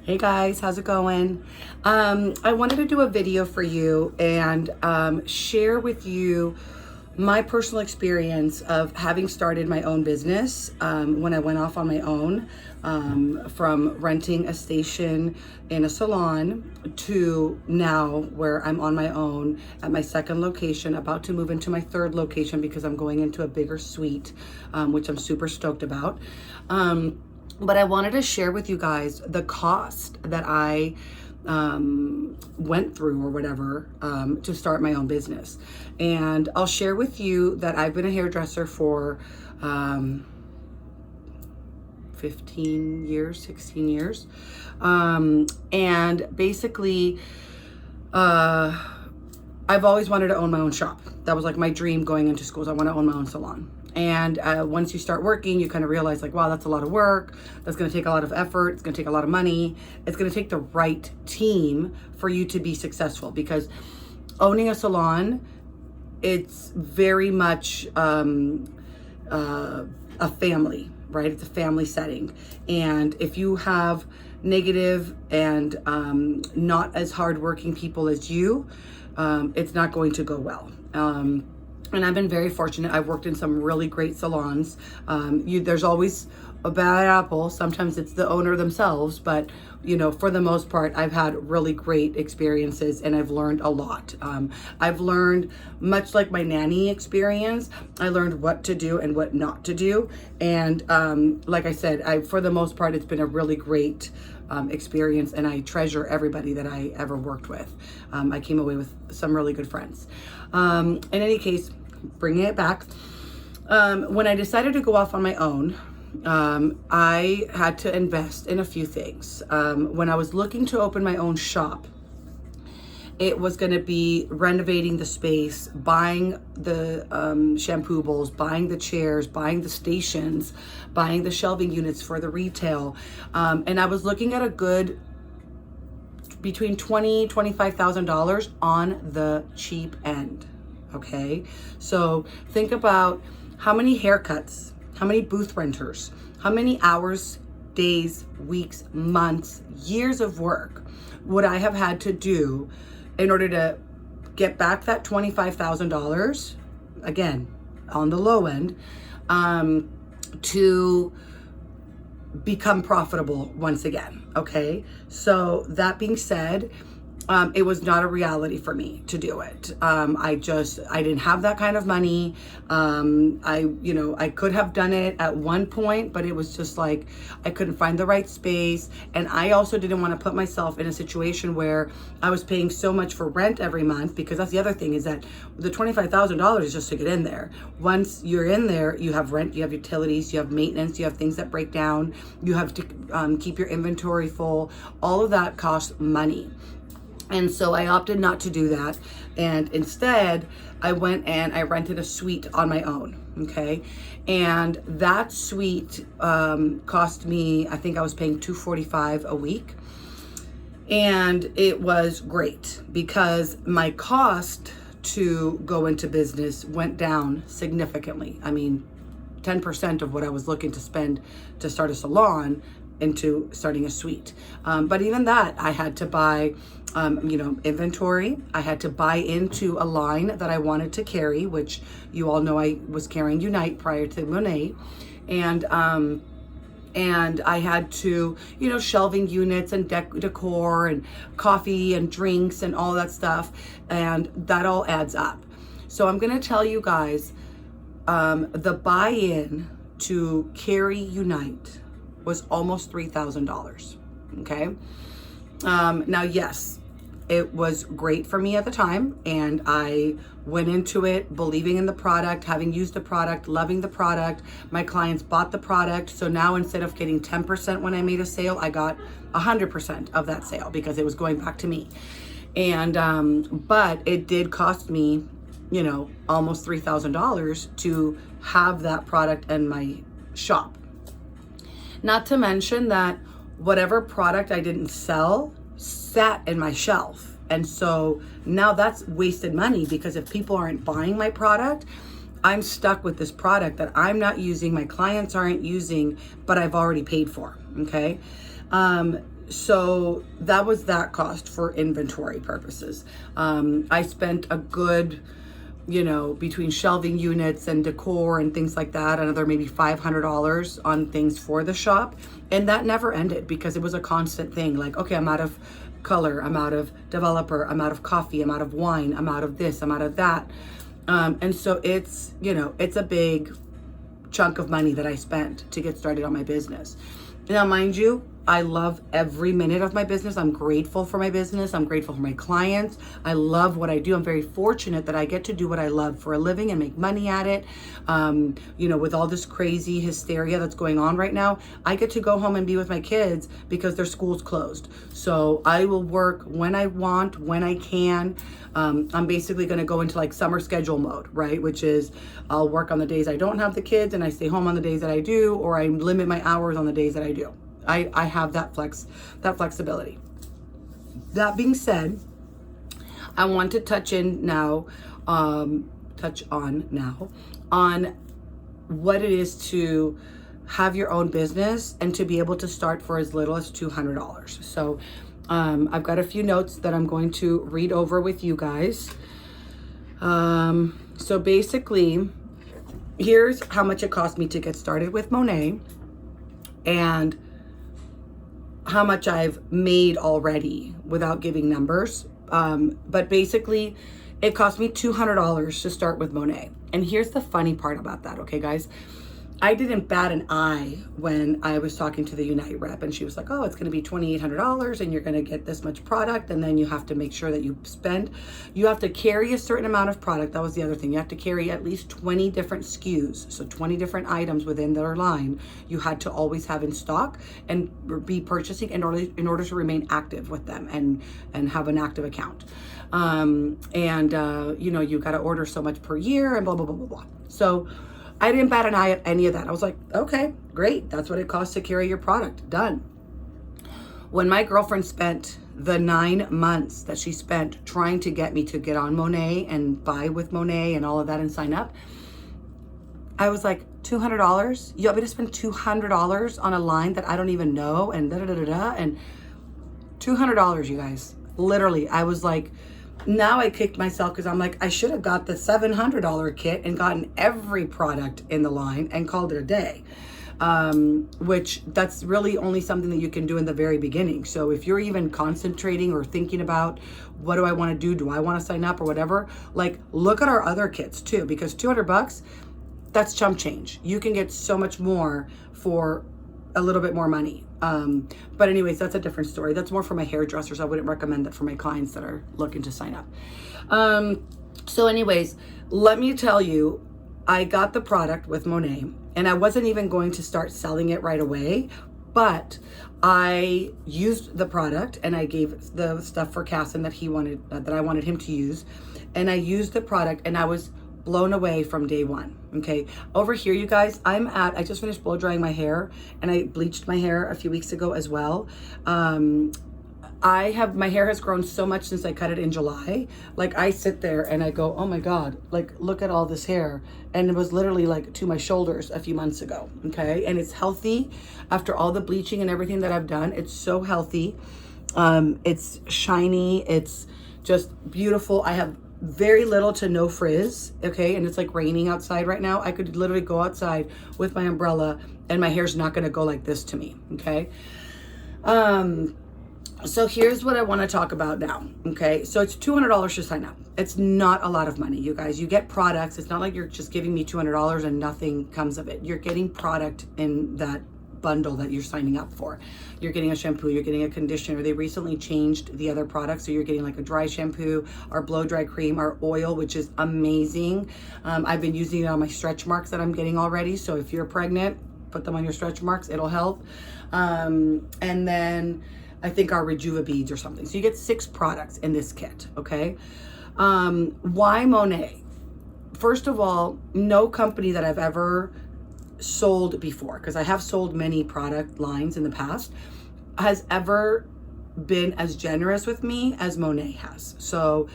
Hey guys, how's it going? I wanted to do a video for you and share with you my personal experience of having started my own business when I went off on my own, from renting a station in a salon to now where I'm on my own at my second location, about to move into my third location because I'm going into a bigger suite, which I'm super stoked about. But I wanted to share with you guys the cost that I went through or whatever to start my own business. And I'll share with you that I've been a hairdresser for 15 years, 16 years. And basically, I've always wanted to own my own shop. That was like my dream going into schools. I want to own my own salon. And once you start working, you kind of realize like, wow, that's a lot of work. That's going to take a lot of effort. It's going to take a lot of money. It's going to take the right team for you to be successful, because owning a salon, it's very much a family, right? It's a family setting. And if you have negative and not as hardworking people as you, it's not going to go well. And I've been very fortunate. I've worked in some really great salons. There's always a bad apple. Sometimes it's the owner themselves, but for the most part, I've had really great experiences and I've learned a lot. I've learned, much like my nanny experience, I learned what to do and what not to do. And like I said, for the most part, it's been a really great experience, and I treasure everybody that I ever worked with. I came away with some really good friends. In any case, bringing it back, when I decided to go off on my own, I had to invest in a few things. When I was looking to open my own shop, it was going to be renovating the space, buying the shampoo bowls, buying the chairs, buying the stations, buying the shelving units for the retail. And I was looking at a good between $20,000, $25,000 on the cheap end. Okay, so think about how many haircuts, how many booth renters, how many hours, days, weeks, months, years of work would I have had to do in order to get back that $25,000, again, on the low end, to become profitable once again. Okay, so that being said, it was not a reality for me to do it. I didn't have that kind of money. I could have done it at one point, but it was just like, I couldn't find the right space. And I also didn't want to put myself in a situation where I was paying so much for rent every month, because that's the other thing, is that the $25,000 is just to get in there. Once you're in there, you have rent, you have utilities, you have maintenance, you have things that break down, you have to keep your inventory full. All of that costs money. And so I opted not to do that. And instead, I went and I rented a suite on my own. Okay. And that suite cost me, I think I was paying $245 a week. And it was great because my cost to go into business went down significantly. I mean, 10% of what I was looking to spend to start a salon into starting a suite. But even that, I had to buy inventory. I had to buy into a line that I wanted to carry, which you all know I was carrying Unite prior to Monet. And I had to, shelving units and decor and coffee and drinks and all that stuff. And that all adds up. So I'm going to tell you guys, the buy-in to carry Unite was almost $3,000. Okay. Now, yes, it was great for me at the time, and I went into it believing in the product, having used the product, loving the product. My clients bought the product. So now, instead of getting 10% when I made a sale, I got 100% of that sale because it was going back to me. And, but it did cost me, almost $3,000 to have that product in my shop. Not to mention that whatever product I didn't sell sat in my shelf. And so now that's wasted money, because if people aren't buying my product, I'm stuck with this product that I'm not using, my clients aren't using, but I've already paid for. Okay. So that was that cost for inventory purposes. I spent a good, between shelving units and decor and things like that, another maybe $500 on things for the shop. And that never ended because it was a constant thing. Like, okay, I'm out of color, I'm out of developer, I'm out of coffee, I'm out of wine, I'm out of this, I'm out of that. And so it's a big chunk of money that I spent to get started on my business. Now, mind you, I love every minute of my business. I'm grateful for my business. I'm grateful for my clients. I love what I do. I'm very fortunate that I get to do what I love for a living and make money at it. With all this crazy hysteria that's going on right now, I get to go home and be with my kids because their school's closed. So I will work when I want, when I can. I'm basically going to go into like summer schedule mode, right? Which is I'll work on the days I don't have the kids and I stay home on the days that I do, or I limit my hours on the days that I do. I have that flexibility. That being said, I want to touch on now on what it is to have your own business and to be able to start for as little as $200. So I've got a few notes that I'm going to read over with you guys. So basically, here's how much it cost me to get started with Monat and how much I've made already without giving numbers. But basically, it cost me $200 to start with Monat. And here's the funny part about that, okay, guys? I didn't bat an eye when I was talking to the Unite rep, and she was like, oh, it's going to be $2,800 and you're going to get this much product, and then you have to make sure that you have to carry a certain amount of product. That was the other thing. You have to carry at least 20 different SKUs, so 20 different items within their line you had to always have in stock and be purchasing in order to remain active with them and have an active account. You got to order so much per year and blah, blah, blah, blah, blah. So I didn't bat an eye at any of that. I was like, okay, great. That's what it costs to carry your product. Done. When my girlfriend spent the 9 months that she spent trying to get me to get on Monat and buy with Monat and all of that and sign up, I was like, $200? You want me to spend $200 on a line that I don't even know and and $200, you guys. Literally, I was like, now I kicked myself because I'm like, I should have got the $700 kit and gotten every product in the line and called it a day. Which that's really only something that you can do in the very beginning. So if you're even concentrating or thinking about what do I want to do? Do I want to sign up or whatever? Like, look at our other kits too, because $200, that's chump change. You can get so much more for a little bit more money. But anyways, that's a different story. That's more for my hairdressers. I wouldn't recommend that for my clients that are looking to sign up. So anyways, let me tell you, I got the product with Monat and I wasn't even going to start selling it right away, but I used the product and I gave the stuff for Casson that I wanted him to use. And I used the product and I was blown away from day one. Okay, over here, you guys, I just finished blow drying my hair and I bleached my hair a few weeks ago as well. My hair has grown so much since I cut it in July. Like, I sit there and I go, oh my God, like, look at all this hair. And it was literally like to my shoulders a few months ago. Okay, and it's healthy after all the bleaching and everything that I've done. It's so healthy. It's shiny. It's just beautiful. I have very little to no frizz, okay, and it's like raining outside right now. I could literally go outside with my umbrella and my hair's not going to go like this to me, okay? So here's what I want to talk about now, okay? So it's $200 to sign up. It's not a lot of money, you guys. You get products. It's not like you're just giving me $200 and nothing comes of it. You're getting product in that bundle that you're signing up for. You're getting a shampoo, you're getting a conditioner. They recently changed the other products, so you're getting like a dry shampoo, our blow dry cream, our oil, which is amazing. I've been using it on my stretch marks that I'm getting already, so if you're pregnant, put them on your stretch marks, it'll help. And then I think our Rejuva beads or something. So you get 6 products in this kit, okay? Why Monat? First of all, no company that I've ever sold before, because I have sold many product lines in the past, has ever been as generous with me as Monet has. So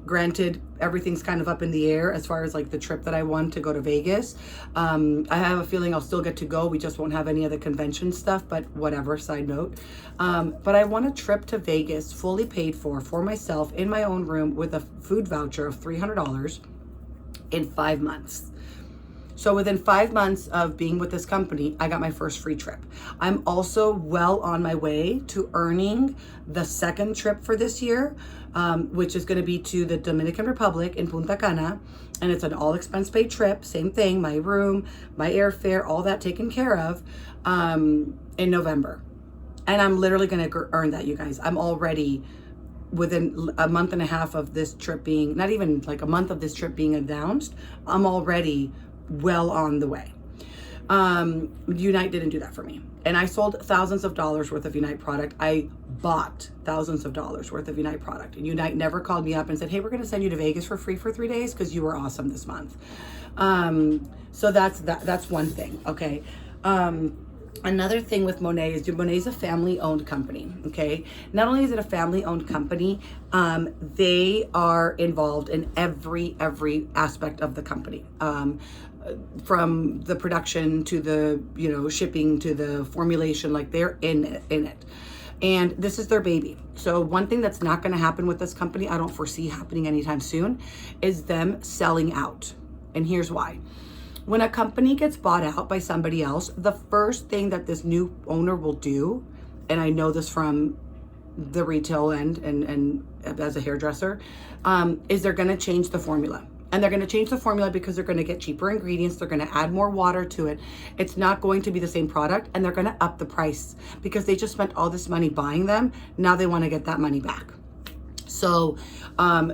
granted, everything's kind of up in the air as far as like the trip that I want to go to Vegas. I have a feeling I'll still get to go. We just won't have any of the convention stuff, but whatever, side note. But I want a trip to Vegas fully paid for myself in my own room with a food voucher of $300 in 5 months. So within 5 months of being with this company, I got my first free trip. I'm also well on my way to earning the second trip for this year, which is going to be to the Dominican Republic in Punta Cana. And it's an all expense paid trip. Same thing, my room, my airfare, all that taken care of in November. And I'm literally going to earn that, you guys. I'm already within a month and a half of this trip being, not even like a month of this trip being announced, I'm already well on the way. Unite didn't do that for me. And I sold thousands of dollars worth of Unite product. I bought thousands of dollars worth of Unite product. And Unite never called me up and said, hey, we're going to send you to Vegas for free for 3 days because you were awesome this month. So that's one thing. Okay. Another thing with Monet is Monet is a family-owned company, okay? Not only is it a family-owned company, they are involved in every aspect of the company. From the production to the, shipping to the formulation, like they're in it. And this is their baby. So one thing that's not going to happen with this company, I don't foresee happening anytime soon, is them selling out. And here's why. When a company gets bought out by somebody else, the first thing that this new owner will do, and I know this from the retail end and as a hairdresser, is they're going to change the formula. And they're going to change the formula because they're going to get cheaper ingredients. They're going to add more water to it. It's not going to be the same product, and they're going to up the price because they just spent all this money buying them. Now they want to get that money back. So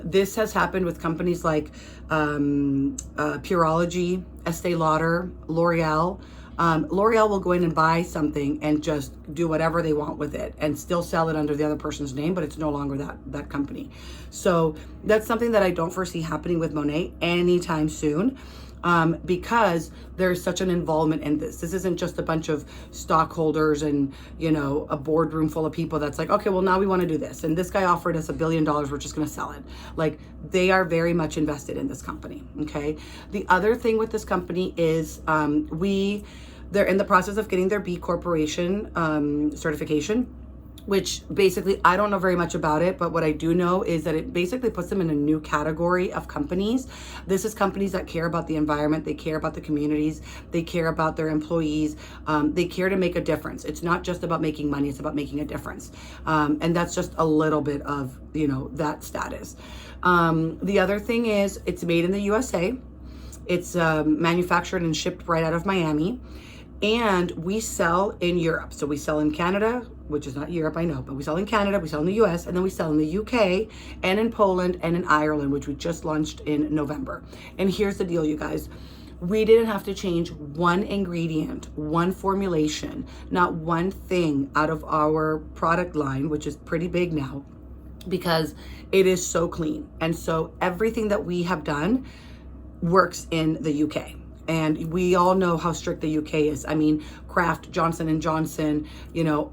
this has happened with companies like Pureology, Estee Lauder, L'Oreal. L'Oreal will go in and buy something and just do whatever they want with it and still sell it under the other person's name, but it's no longer that company. So that's something that I don't foresee happening with Monet anytime soon. Because there's such an involvement in this. This isn't just a bunch of stockholders and, a boardroom full of people that's like, okay, well, now we want to do this. And this guy offered us $1 billion. We're just going to sell it. Like, they are very much invested in this company. Okay. The other thing with this company is they're in the process of getting their B Corporation certification, which basically, I don't know very much about it, but what I do know is that it basically puts them in a new category of companies. This is companies that care about the environment, they care about the communities, they care about their employees, they care to make a difference. It's not just about making money, it's about making a difference. And that's just a little bit of, that status. The other thing is it's made in the USA. It's manufactured and shipped right out of Miami. And we sell in Europe. So we sell in Canada, which is not Europe, I know, but we sell in Canada, we sell in the US, and then we sell in the UK and in Poland and in Ireland, which we just launched in November. And here's the deal, you guys. We didn't have to change one ingredient, one formulation, not one thing out of our product line, which is pretty big now, because it is so clean. And so everything that we have done works in the UK. And we all know how strict the UK is. I mean, Kraft, Johnson & Johnson,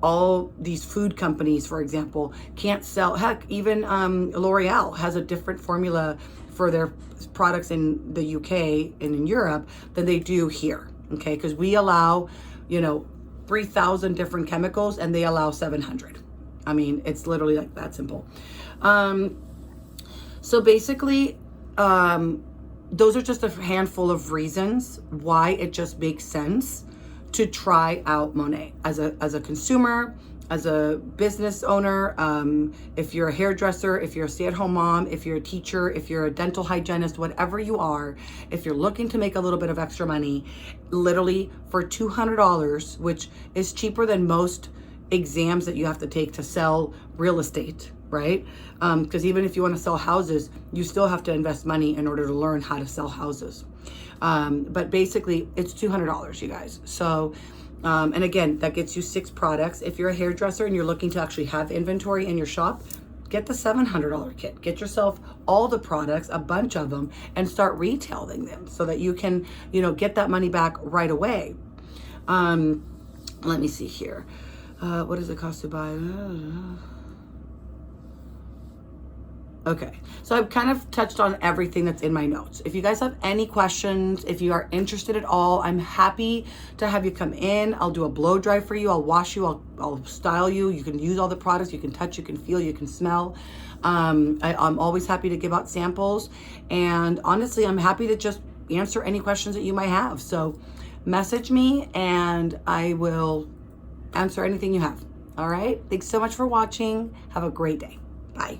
all these food companies, for example, can't sell. Heck, even L'Oreal has a different formula for their products in the UK and in Europe than they do here, okay? Because we allow, 3,000 different chemicals and they allow 700. I mean, it's literally like that simple. So basically, those are just a handful of reasons why it just makes sense to try out Monet as a consumer, as a business owner, if you're a hairdresser, if you're a stay-at-home mom, if you're a teacher, if you're a dental hygienist, whatever you are, if you're looking to make a little bit of extra money, literally for $200, which is cheaper than most exams that you have to take to sell real estate, right? Because even if you want to sell houses, you still have to invest money in order to learn how to sell houses. But basically, it's $200, you guys. So, and again, that gets you 6 products. If you're a hairdresser and you're looking to actually have inventory in your shop, get the $700 kit. Get yourself all the products, a bunch of them, and start retailing them so that you can, get that money back right away. Let me see here. What does it cost to buy? Okay, so I've kind of touched on everything that's in my notes. If you guys have any questions, if you are interested at all, I'm happy to have you come in. I'll do a blow dry for you. I'll wash you. I'll style you. You can use all the products. You can touch, you can feel, you can smell. I'm always happy to give out samples. And honestly, I'm happy to just answer any questions that you might have. So message me and I will answer anything you have. All right. Thanks so much for watching. Have a great day. Bye.